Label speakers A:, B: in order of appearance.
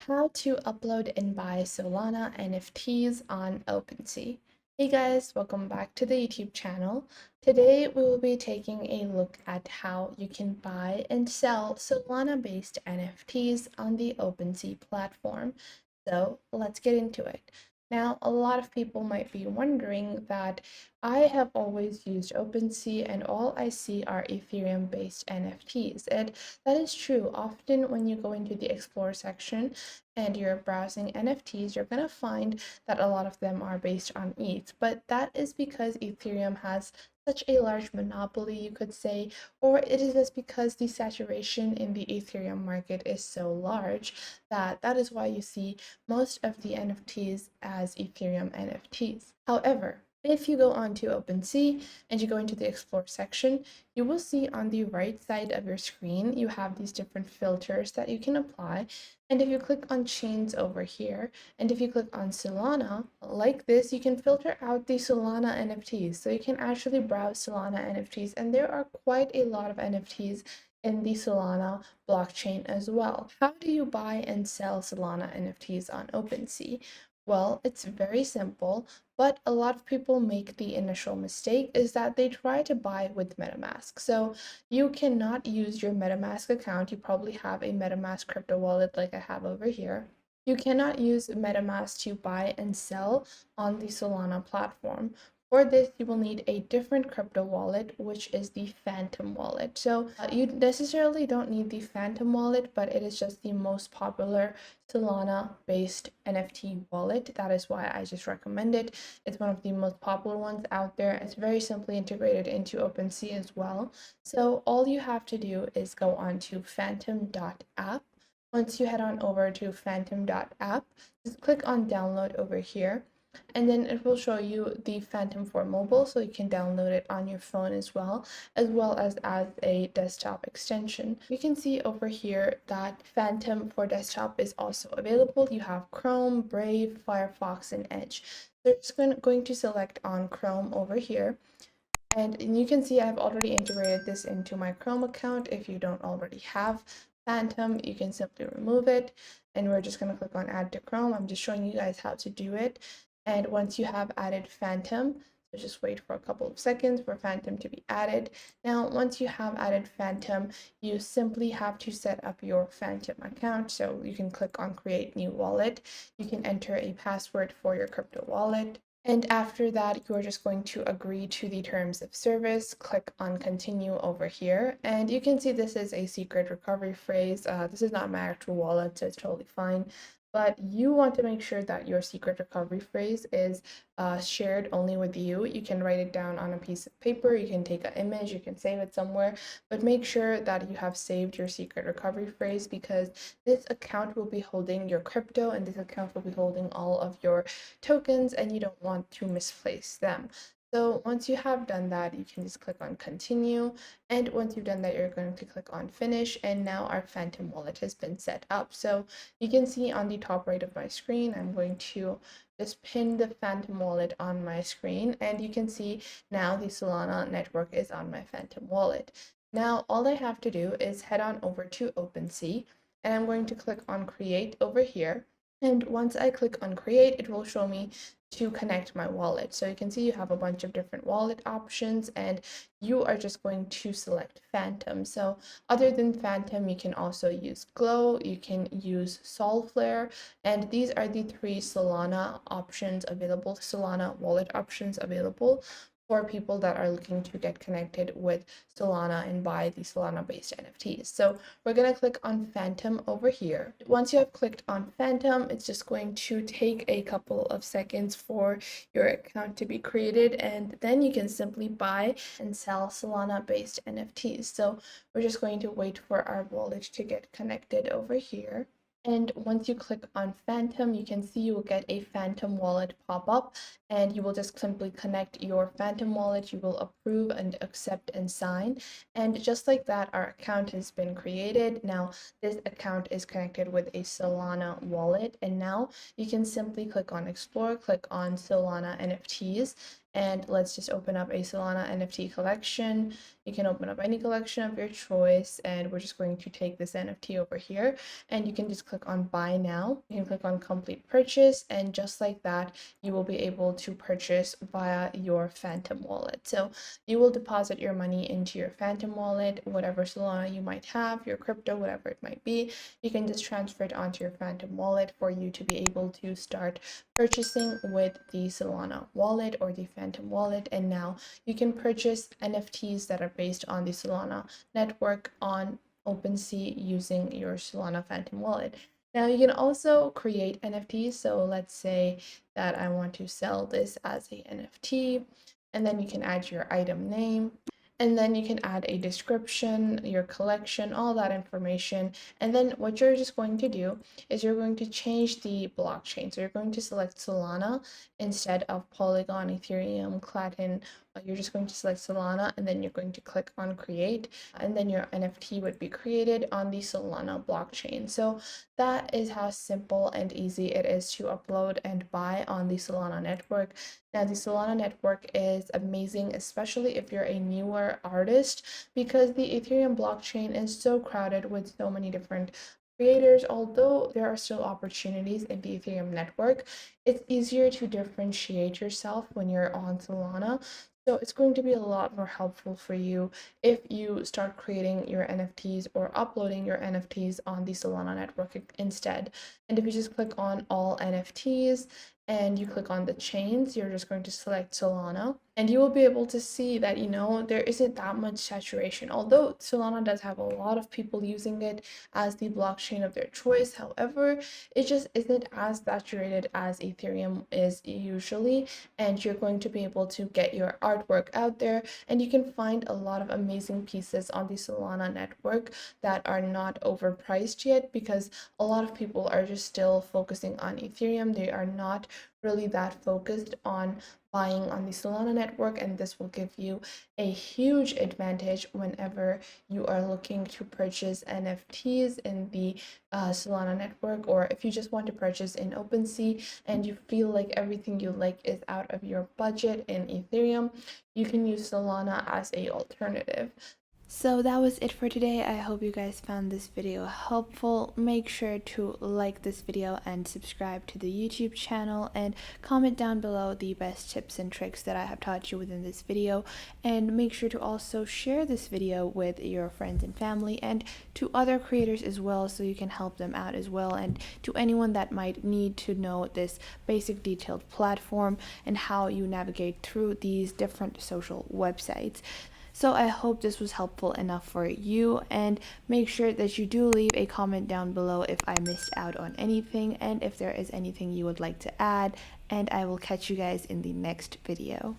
A: How to upload and buy Solana NFTs on OpenSea. Hey guys, welcome back to the YouTube channel. Today we will be taking a look at how you can buy and sell Solana-based NFTs on the OpenSea platform. So let's get into it. Now, a lot of people might be wondering that I have always used OpenSea and all I see are Ethereum-based NFTs. And that is true. Often when you go into the Explore section, and you're browsing NFTs, you're going to find that a lot of them are based on ETH. But that is because Ethereum has such a large monopoly, you could say, or it is just because the saturation in the Ethereum market is so large that is why you see most of the NFTs as Ethereum NFTs. However, if you go on to OpenSea and you go into the Explore section, you will see on the right side of your screen, you have these different filters that you can apply. And if you click on chains over here, and if you click on Solana, like this, you can filter out the Solana NFTs. So you can actually browse Solana NFTs, and there are quite a lot of NFTs in the Solana blockchain as well. How do you buy and sell Solana NFTs on OpenSea? Well, it's very simple, but a lot of people make the initial mistake is that they try to buy with MetaMask. So you cannot use your MetaMask account. You probably have a MetaMask crypto wallet like I have over here. You cannot use MetaMask to buy and sell on the Solana platform. For this, you will need a different crypto wallet, which is the Phantom wallet. So you necessarily don't need the Phantom wallet, but it is just the most popular Solana-based NFT wallet. That is why I just recommend it. It's one of the most popular ones out there. It's very simply integrated into OpenSea as well. So all you have to do is go on to phantom.app. Once you head on over to phantom.app, just click on download over here, and then it will show you the Phantom for mobile, so you can download it on your phone as well as a desktop extension. You can see over here that Phantom for desktop is also available. You have Chrome, Brave, Firefox, and Edge. So you're just going to select on Chrome over here. And you can see I've already integrated this into my Chrome account. If you don't already have Phantom, you can simply remove it. And we're just going to click on Add to Chrome. I'm just showing you guys how to do it. And once you have added Phantom, so just wait for a couple of seconds for Phantom to be added. Now, once you have added Phantom, you simply have to set up your Phantom account. So you can click on Create New Wallet. You can enter a password for your crypto wallet. And after that, you're just going to agree to the terms of service, click on continue over here. And you can see this is a secret recovery phrase. This is not my actual wallet, so it's totally fine. But you want to make sure that your secret recovery phrase is shared only with you. You can write it down on a piece of paper, you can take an image, you can save it somewhere, but make sure that you have saved your secret recovery phrase because this account will be holding your crypto and this account will be holding all of your tokens and you don't want to misplace them. So once you have done that, you can just click on continue. And once you've done that, you're going to click on finish. And now our Phantom wallet has been set up. So you can see on the top right of my screen, I'm going to just pin the Phantom wallet on my screen. And you can see now the Solana network is on my Phantom wallet. Now, all I have to do is head on over to OpenSea. And I'm going to click on create over here. And once I click on create, it will show me to connect my wallet. So you can see you have a bunch of different wallet options and you are just going to select Phantom. So other than Phantom, you can also use Glow, you can use Solflare, and these are the three Solana options available, Solana wallet options available for people that are looking to get connected with Solana and buy the Solana-based NFTs. So we're going to click on Phantom over here. Once you have clicked on Phantom, it's just going to take a couple of seconds for your account to be created, and then you can simply buy and sell Solana-based NFTs. So we're just going to wait for our wallet to get connected over here. And once you click on Phantom, you can see you will get a Phantom wallet pop up and you will just simply connect your Phantom wallet. You will approve and accept and sign. And just like that, our account has been created. Now, this account is connected with a Solana wallet. And now you can simply click on Explore, click on Solana NFTs. And let's just open up a Solana NFT collection. You can open up any collection of your choice, and we're just going to take this NFT over here, and you can just click on buy now. You can click on complete purchase, and just like that, you will be able to purchase via your Phantom wallet. So you will deposit your money into your Phantom wallet, whatever Solana you might have, your crypto, whatever it might be. You can just transfer it onto your Phantom wallet for you to be able to start purchasing with the Solana wallet or the Phantom wallet. And now you can purchase NFTs that are based on the Solana network on OpenSea using your Solana Phantom wallet. Now you can also create NFTs. So let's say that I want to sell this as a NFT, and then you can add your item name, and then you can add a description, your collection, all that information. And then what you're just going to do is you're going to change the blockchain. So you're going to select Solana instead of Polygon, Ethereum, Platin. You're just going to select Solana, and then you're going to click on create, and then your NFT would be created on the Solana blockchain. So that is how simple and easy it is to upload and buy on the Solana network. Now, the Solana network is amazing, especially if you're a newer artist, because the Ethereum blockchain is so crowded with so many different creators. Although there are still opportunities in the Ethereum network, it's easier to differentiate yourself when you're on Solana. So it's going to be a lot more helpful for you if you start creating your NFTs or uploading your NFTs on the Solana network instead. And if you just click on all NFTs and you click on the chains, you're just going to select Solana, and you will be able to see that, there isn't that much saturation. Although Solana does have a lot of people using it as the blockchain of their choice, however, it just isn't as saturated as Ethereum is usually, and you're going to be able to get your artwork out there, and you can find a lot of amazing pieces on the Solana network that are not overpriced yet, because a lot of people are just still focusing on Ethereum. They are not really that focused on buying on the Solana network, and this will give you a huge advantage whenever you are looking to purchase NFTs in the Solana network, or if you just want to purchase in OpenSea and you feel like everything you like is out of your budget in Ethereum, you can use Solana as a alternative. So that was it for today. I hope you guys found this video helpful. Make sure to like this video and subscribe to the YouTube channel, and comment down below the best tips and tricks that I have taught you within this video. And make sure to also share this video with your friends and family and to other creators as well, so you can help them out as well, and to anyone that might need to know this basic detailed platform and how you navigate through these different social websites. So I hope this was helpful enough for you, and make sure that you do leave a comment down below if I missed out on anything and if there is anything you would like to add, and I will catch you guys in the next video.